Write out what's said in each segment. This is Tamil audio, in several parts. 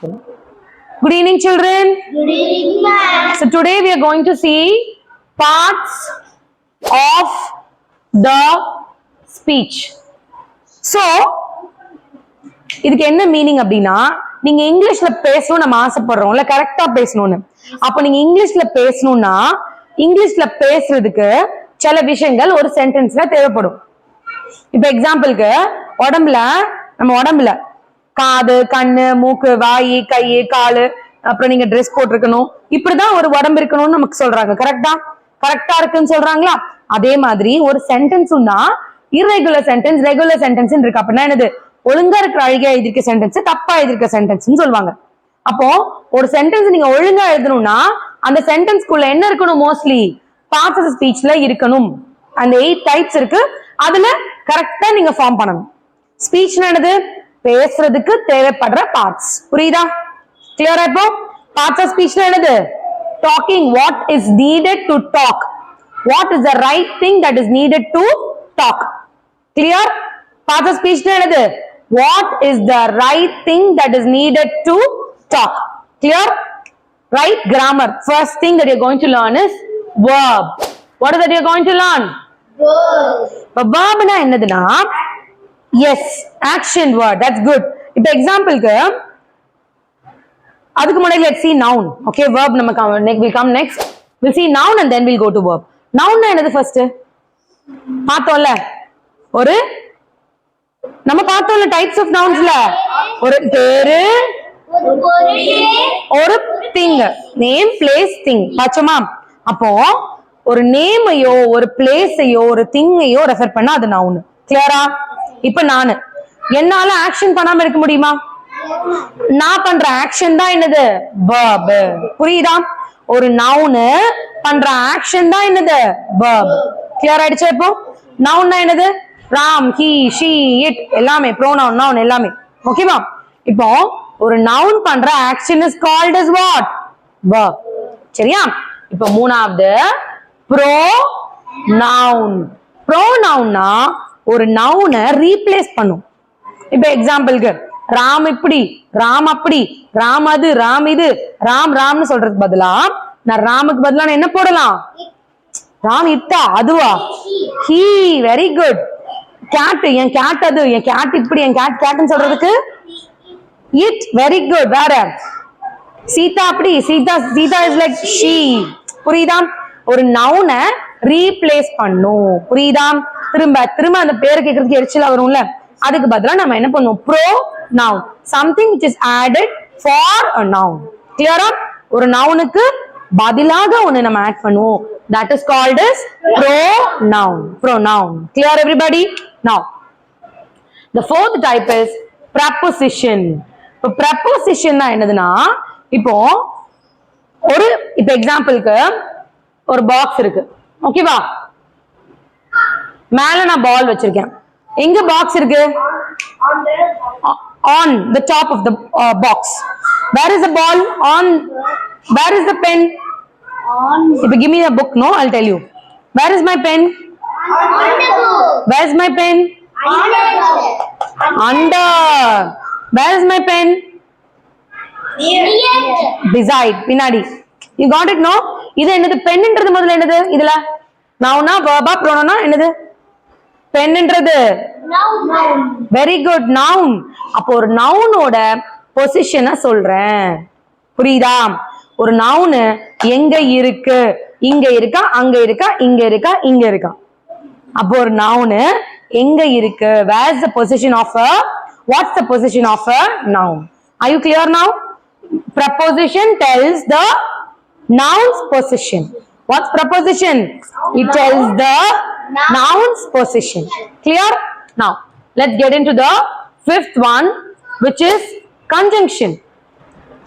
Good evening, children. Good evening, ma'am. So today we are going to see parts of the speech. So இதுக்கு என்ன மீனிங் அப்படின்னா, நீங்க இங்கிலீஷ்ல பேசணும் நம்ம ஆசைப்படுறோம்ல, கரெக்டா பேசணும்னு. அப்ப நீங்க இங்கிலீஷ்ல பேசணும்னா இங்கிலீஷ்ல பேசுறதுக்கு சில விஷயங்கள் ஒரு சென்டென்ஸ்ல தேவைப்படும். இப்ப எக்ஸாம்பிளுக்கு நம்ம உடம்புல காது, கண்ணு, மூக்கு, வாய், கை, காலு, அப்புறம் நீங்க ட்ரெஸ் போட்டிருக்கணும், இப்படிதான் ஒரு உடம்பு இருக்கணும்னு நமக்கு சொல்றாங்க. கரெக்டா இருக்குன்னு சொல்றாங்களா? அதே மாதிரி ஒரு சென்டென்ஸும் தான் இர்ரெகுலர் சென்டென்ஸ், ரெகுலர் சென்டென்ஸ் இருக்கு. அப்படின்னா என்னது? ஒழுங்கா இருக்கிற அழகா எழுதிருக்க சென்டென்ஸ், தப்பா எழுதிருக்க சென்டென்ஸ் சொல்லுவாங்க. அப்போ ஒரு சென்டென்ஸ் நீங்க ஒழுங்கா எழுதணும்னா அந்த சென்டென்ஸ்க்குள்ள என்ன இருக்கணும்? மோஸ்ட்லி பார்ட்ஸ் ஆஃப் ஸ்பீச்ல இருக்கணும். அந்த 8 டைப்ஸ் இருக்கு, அதுல கரெக்டா நீங்க ஃபார்ம் பண்ணணும். ஸ்பீச் என்னது? பேசுறதுக்கு தேவைப்படுற பார்ட்ஸ். புரியுதா? கிளியரா? இப்போ பார்ட்ஸ் ஆஃப் ஸ்பீச் என்னது? Talking, what is needed to talk, what is the right thing that is needed to talk. Clear? Parts of speech என்னது? What is the right thing that is needed to talk. Clear? Right grammar. First thing that you're going to learn is verb. What is that you're going to learn? Verb. Verb na என்னதுன்னா yes, action word. That's good. இப்போ எக்ஸாம்பிளுக்கு அதுக்கு முன்னாடி let's see noun. Okay, verb will come next. We'll see noun and then we'll go to verb. Noun na என்னது? first பார்த்தோம்ல, நம்ம பார்த்தோம்ல டைப்ஸ் ஆஃப் நவுன்ஸ்ல ஒரு பேரு, ஒரு திங், நேம், பிளேஸ், திங் பாச்சோமா? அப்போ ஒரு நேமையோ ஒரு பிளேஸையோ ஒரு திங்கையோ ரெஃபர் பண்ணா அது நவுன். கிளியரா? இப்ப என்னால ஆக்ஷன் பண்ணாம இருக்க முடியுமா? நான் பண்ற ஆக்ஷன் தான் என்னது? verb. புரியுதா? ஒரு நவுன் பண்ற ஆக்ஷன் தான் என்னது? verb. கிளியர் ஆயிடுச்சா? இப்போ நவுன் என்னது? ராம், ஹி, ஷி, இட் எல்லாமே ப்ரோனவுன், நவுன் எல்லாமே. ஓகேவா? இப்போ ஒரு நவுன் பண்ற action is called as what? verb. சரியா? இப்போ மூணாவது ப்ரோனவுன். ப்ரோனவுன்னா ஒரு நவுனை ரீப்ளேஸ் பண்ணும். இப்போ எக்ஸாம்பிளுக்கு ராம் இப்படி, ராம் அப்படி, ராம் அது, ராம் இது, ராம்னு சொல்றதுக்கு பதிலா நான் ராமுக்கு பதிலா நான் என்ன போடலாம்? ராம் இட்டா, அதுவா? ஹீ. Very good. கேட், என் கேட் அது, என் கேட் இப்படி, என் கேட்னு சொல்றதுக்கு it. very good. வேற சீதா அப்படி, சீதா இஸ் லைக் she. புரியுதா? ஒரு நவுனை ரீப்ளேஸ் பண்ணும். புரியுதா? திரும்ப அந்த பேரை கேட்கறதுக்கு எரிச்சலா வரும்ல, அதுக்கு பதிலா நம்ம என்ன பண்ணுவோம்? Bro noun. something which is added for a noun. கிளியரா? ஒரு நவுனுக்கு பதிலாக ஒன்னு நம்ம ஆட் பண்ணுவோம். that is called as pronoun. clear everybody? now the fourth type is preposition. இப்போ preposition என்னதுன்னா, இப்போ எக்ஸாம்பிளுக்கு ஒரு பாக்ஸ் இருக்கு. ஓகேவா? மேல நான் பால் வச்சிருக்கேன். எங்க பாக்ஸ் இருக்கு? on the top of the box. where is the ball? where is the pen? if you give me a book, no, I'll tell you. where is my pen? where is my pen? under. where is my pen? beside, பின்னாடி. you got it? no? இது என்னது? பென்ன்றது முதல்ல என்னது? இதுல நவுனா, verb, pronoun என்னது? பென்ன்றது வெரி குட், நவுன். அப்போ ஒரு நவுனோட பொசிஷனை சொல்றேன். புரியுதா? ஒரு நவுன் எங்க இருக்கு? இங்க இருக்கா, அங்க இருக்கா, இங்க இருக்கா, இங்க இருக்கா. அப்போ ஒரு நவுன் எங்க இருக்கு? where's the position of a, what's the position of a noun? are you clear now? Preposition tells the noun's position. what's preposition? it tells the noun's position. clear? now let's get into the fifth one, which is conjunction.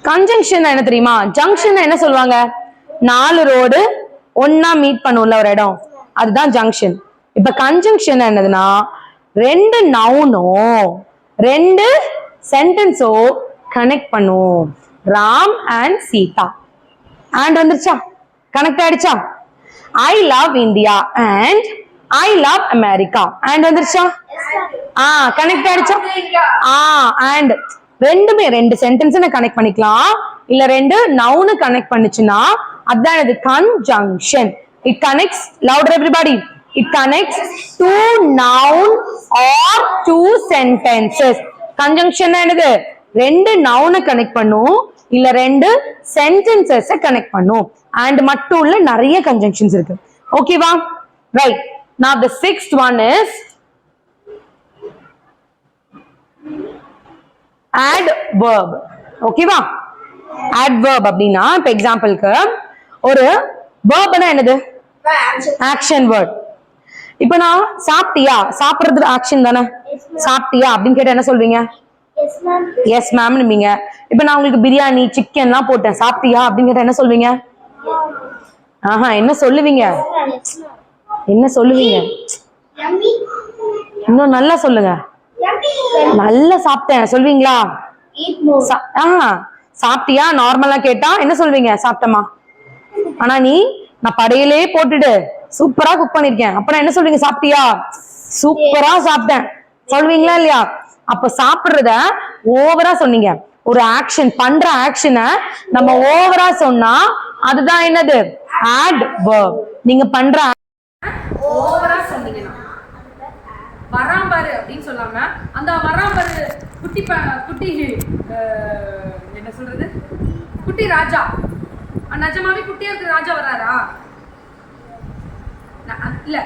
conjunction என்ன தெரியுமா? junction என்ன சொல்லுவாங்க? 4 ரோடு ஒன்னா மீட் பண்ணும்ல ஒரு இடம், அதுதான் junction. இப்ப conjunction என்னதுன்னா, 2 நவுனோ 2 சென்டென்ஸோ கனெக்ட் பண்ணும். ராம் அண்ட் சீதா. and வந்துருச்சா? கனெக்ட் ஆயிடுச்சா? I love India and I love America. and வந்துருச்சா? கனெக்ட் ஆயிடுச்சா? and ரெண்டுமே ரெண்டு சென்டென்ஸ் கனெக்ட் பண்ணிக்கலாம் இல்ல ரெண்டு நவுன் கனெக்ட் பண்ணுச்சுன்னா அதான் இது conjunction. It connects, louder everybody, it connects two noun or two sentences. Conjunction என்னது ரெண்டு noun கனெக்ட் பண்ணும் இல்ல ரெண்டு sentences கனெக்ட் பண்ணும். and மட்டும் இல்ல நிறைய conjunctions இருக்கு. ஓகேவா? right. now the sixth one is adverb. ஓகேவா? adverb அப்படின்னா இப்ப எக்ஸாம்பிளுக்கு ஒரு verb என்னது ஆக்ஷன் வேர்ட். இப்ப நான் சாப்பிட்டியா, சாப்பிடுறது ஆக்ஷன் தானே. சாப்பிட்டியா அப்படின்னு கேட்டா என்ன சொல்வீங்க? எஸ் மேம் நீங்க. இப்ப நான் உங்களுக்கு பிரியாணி சிக்கன் எல்லாம் போட்டேன், சாப்பிட்டியா அப்படின்னு கேட்டா என்ன சொல்வீங்க? ஆஹா, என்ன சொல்லுவீங்க? என்ன சொல்லுவீங்க? இன்னும் நல்லா சொல்லுங்க. நல்லா சாப்பிட்டேன் சொல்வீங்களா? சாப்பிட்டியா நார்மலா கேட்டா என்ன சொல்வீங்க? சாப்பிட்டமா. ஆனா நான் படையிலே போட்டுட்டு சூப்பரா குக் பண்ணிருக்கேன் அப்ப நான் என்ன சொல்வீங்க? சாப்பிட்டியா? சூப்பரா சாப்பிட்டேன் சொல்வீங்களா இல்லையா? அப்ப சாப்பிடுறத ஓவரா சொன்னீங்க. ஒரு ஆக்ஷன் பண்ற ஆக்ஷனை நம்ம ஓவரா சொன்னா அதுதான் என்னது? adverb. நீங்க பண்ற ஓவரா சொன்னீங்கன்னா வராம்பாரு அப்படின்னு சொல்லாம அந்த வராம்பாரு குட்டி குட்டி என்ன சொல்றது, குட்டி ராஜா, நிஜமாவே குட்டியா இருக்கிற ராஜா வராரா? இல்ல,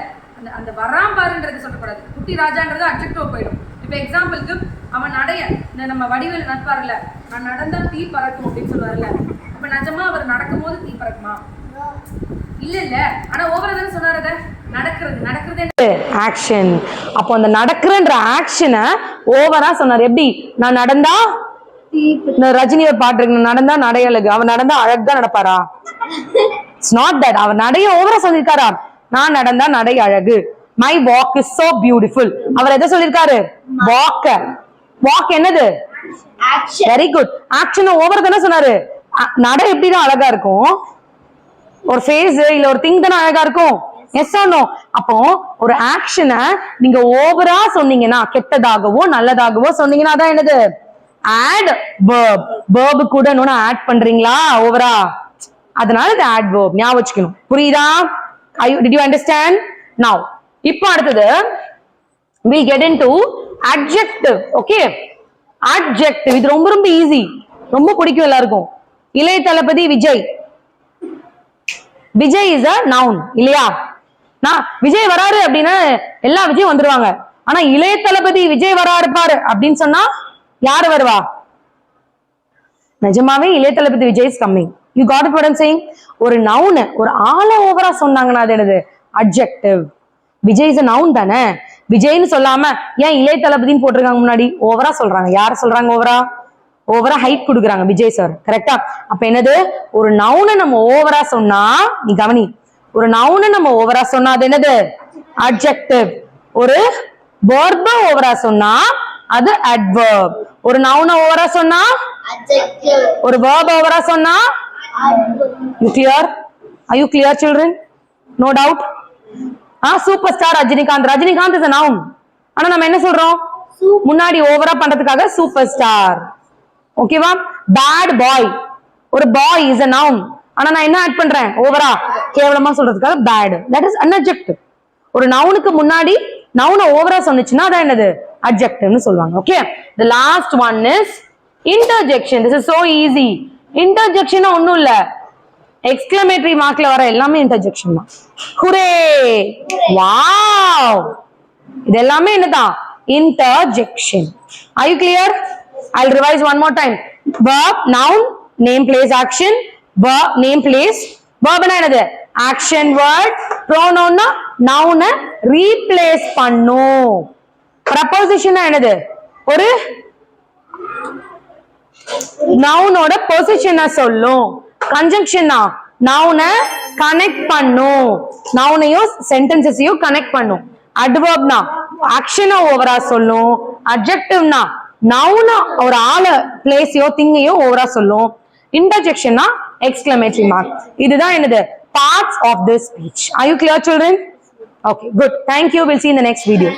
அந்த வராம்பாருன்றது சொல்லக்கூடாது. குட்டி ராஜான்றது அட்ஜெக்டிவ் போயிடும். இப்ப எக்ஸாம்பிளுக்கு அவன் நடைய நம்ம வடிவேல் நட்பாருல, நான் நடந்தா தீ பறக்கும் அப்படின்னு சொல்லுவாருல்ல, அப்ப நிஜமா அவர் நடக்கும் போது தீ பறக்குமா? இல்ல இல்ல. ஆனா ஓவரா தானே சொன்னாரு. நடக்கிறது ஆக்ஷன். அப்போ அந்த நடக்கிறன்ற ஆக்ஷனை ஓவரா சொன்னார். எப்படி? நான் நடந்தா, ரஜினி ஒரு பாட்டு இருக்கு, நடந்தா நடையழகு, அவன் நடந்தா அழகா நடப்பாரா? It's not that. அவர் நடைய ஓவரா சொல்லிருக்காரா? நான் நடந்தா நடை அழகு, my walk is so beautiful. அவர் எதை சொல்லிருக்காரு? வாக். வாக் என்னது? Very good. ஆக்ஷன் ஓவர் தானே சொன்னாரு. நடை எப்படிதான் அழகா இருக்கும்? ஒரு ஃபேஸ் இல்ல ஒரு திங் தானே அழகா இருக்கும். Yes or no? அப்போ ஒரு ஆக்ஷனை நீங்க ஓவரா சொன்னீங்கன்னா, கெட்டதாகவோ நல்லதாகவோ சொன்னீங்கன்னா அதான் என்னது? adverb. verb கூட இன்னொன்னு ஆட் பண்றீங்களா ஓவரா? அதனால இது adverb. ஞாபகம் வச்சுக்கணும். புரியுதா? did you understand? now இப்போ அடுத்தது we get into adjective. okay, adjective. இது ரொம்ப ரொம்ப ஈஸி, ரொம்ப பிடிக்கும் எல்லாருக்கும். Ilaya Thalapathy Vijay. Vijay is a noun இல்லையா? நான் விஜய் வராரு அப்படின்னா எல்லா விஜய் வந்துருவாங்க. ஆனா இளைய தளபதி விஜய் வராரு பாரு அப்படின்னு சொன்னா யாரு வருவா? நிஜமாவே Ilaya Thalapathy Vijay is coming. You got it what I am saying? ஒரு நவுன் ஒரு ஆள ஓவரா சொன்னாங்கன்னா அது என்னது? Adjective. Vijay is a noun தானே. விஜய்னு சொல்லாம ஏன் இளைய தளபதின்னு போட்டிருக்காங்க முன்னாடி? ஓவரா சொல்றாங்க. யார சொல்றாங்க ஓவரா? ஓவரா ஹைட் கொடுக்குறாங்க விஜய் சார். கரெக்டா? அப்ப என்னது? ஒரு நவுனை நம்ம ஓவரா சொன்னா, நீ கவனி, ஒரு நவுனை நம்ம ஓவரா சொன்னா அது என்னது? அட்ஜெக்டிவ். ஒரு verb ஓவரா சொன்னா அது adverb. ஒரு நவுனை ஓவரா சொன்னா adjective. ஒரு verb ஓவரா சொன்னா you clear? Are you clear children? No doubt? Super star Rajinikanth. Rajinikanth is a noun. ஆனா நம்ம என்ன சொல்றோம்? முன்னாடி ஓவரா பண்றதுக்காக சூப்பர் ஸ்டார். ஓகேவா? Bad boy. ஒரு பாய் இஸ் a noun. ஆனா நான் என்ன ஆட் பண்றேன்? ஓவரா கேவலமா சொல்றதுக்காக bad. That is an adjective. ஒரு நவுனுக்கு முன்னாடி நவுனை ஓவரா சொன்னுச்சுன்னா அதான் என்னது? adjectiveனு சொல்லுவாங்க. Okay, the last one is interjection. this is so easy. interjection ஒண்ணும் இல்ல, எக்ஸ்கிளமேட்டரி மார்க்ல வர எல்லாமே interjection தான். ஹுரே, வாவ், இது எல்லாமே என்னதான்? interjection. are you clear? I'll revise one more time. verb, noun, name, place, action. verb, name, place. verb என்னது? action word. pronoun noun replace பண்ணும். preposition என்னது? ஒரு நவுனோட பொசிஷனை சொல்லும். conjunction நவுனை கனெக்ட் பண்ணும், நவுனையும் சென்டென்சஸையும் கனெக்ட் பண்ணும். adverbனா ஆக்ஷனை ஓவரா சொல்லும். adjectiveனா நவுனை ஒரு ஆள பிளேஸையோ திங்கையோ ஓவரா சொல்லும். interjectionனா exclamatory mark. இதுதான் என்னது? parts of this speech. Are you clear children? Okay, good. Thank you. We'll see you in the next video.